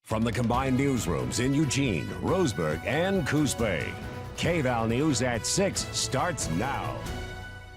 From the combined newsrooms in Eugene, Roseburg, and Coos Bay, KVAL News at 6 starts now.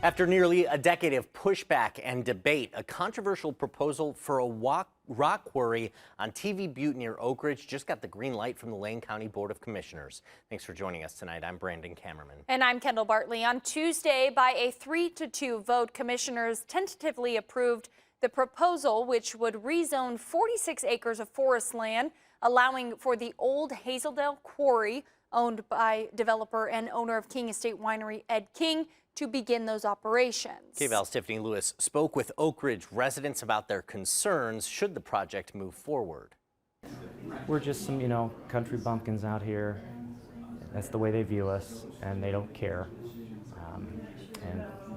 After nearly a decade of pushback and debate, a controversial proposal for a rock quarry on TV Butte near Oakridge just got the green light from the Lane County Board of Commissioners. Thanks for joining us tonight. I'm Brandon Kamerman. And I'm Kendall Bartley. On Tuesday, by a 3-2 vote, commissioners tentatively approved the proposal, which would rezone 46 acres of forest land, allowing for the old Hazeldale Quarry, owned by developer and owner of King Estate Winery Ed King, to begin those operations. KVAL's Tiffany spoke with Oakridge residents about their concerns should the project move forward. We're just some, country bumpkins out here. That's the way they view us, and they don't care.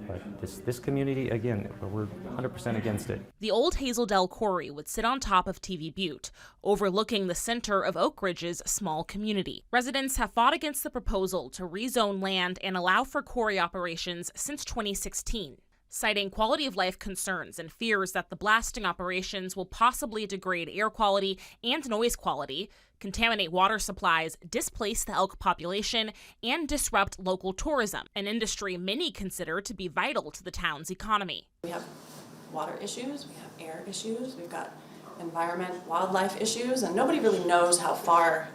But this community, again, we're 100% against it. The old Hazeldale Quarry would sit on top of TV Butte, overlooking the center of Oakridge's small community. Residents have fought against the proposal to rezone land and allow for quarry operations since 2016, citing quality of life concerns and fears that the blasting operations will possibly degrade air quality and noise quality, contaminate water supplies, displace the elk population, and disrupt local tourism, an industry many consider to be vital to the town's economy. We have water issues, we have air issues, we've got environment, wildlife issues, and nobody really knows how far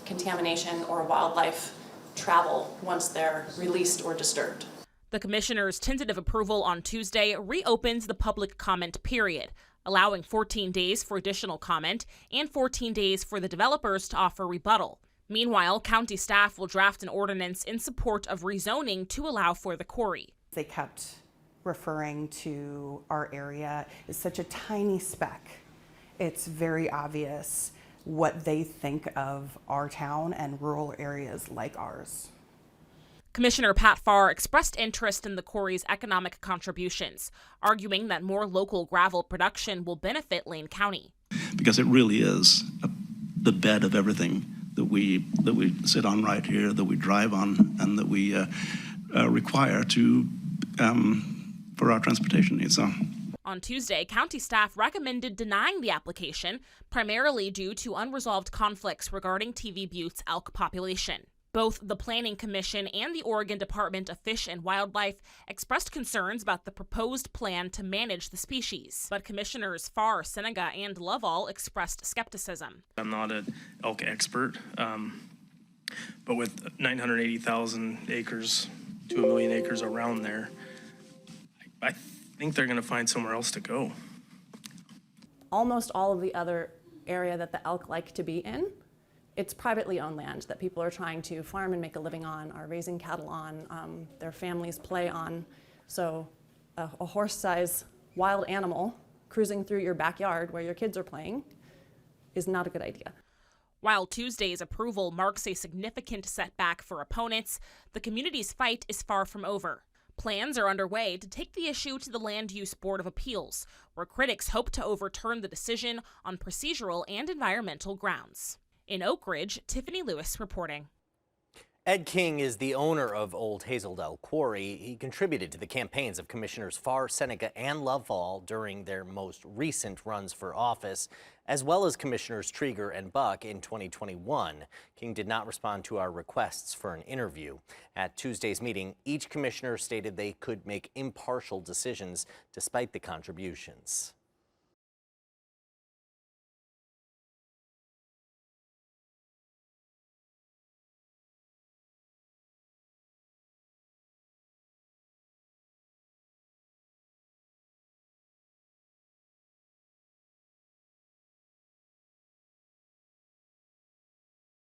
contamination or wildlife travel once they're released or disturbed. The commissioner's tentative approval on Tuesday reopens the public comment period, allowing 14 days for additional comment and 14 days for the developers to offer rebuttal. Meanwhile, county staff will draft an ordinance in support of rezoning to allow for the quarry. They kept referring to our area as such a tiny speck. It's very obvious what they think of our town and rural areas like ours. Commissioner Pat Farr expressed interest in the quarry's economic contributions, arguing that more local gravel production will benefit Lane County. Because it really is the bed of everything that we sit on right here, that we drive on, and that we require for our transportation needs. On Tuesday, county staff recommended denying the application, primarily due to unresolved conflicts regarding TV Butte's elk population. Both the Planning Commission and the Oregon Department of Fish and Wildlife expressed concerns about the proposed plan to manage the species. But Commissioners Farr, Seneca, and Lovell expressed skepticism. I'm not an elk expert, but with 980,000 acres to 1 million acres around there, I think they're going to find somewhere else to go. Almost all of the other area that the elk like to be in, it's privately owned land that people are trying to farm and make a living on, are raising cattle on, their families play on. So a horse-sized wild animal cruising through your backyard where your kids are playing is not a good idea. While Tuesday's approval marks a significant setback for opponents, the community's fight is far from over. Plans are underway to take the issue to the Land Use Board of Appeals, where critics hope to overturn the decision on procedural and environmental grounds. In Oakridge, Tiffany reporting. Ed King is the owner of Old Hazeldale Quarry. He contributed to the campaigns of Commissioners Farr, Seneca, and Lovell during their most recent runs for office, as well as Commissioners Trieger and Buck in 2021. King did not respond to our requests for an interview. At Tuesday's meeting, each commissioner stated they could make impartial decisions despite the contributions.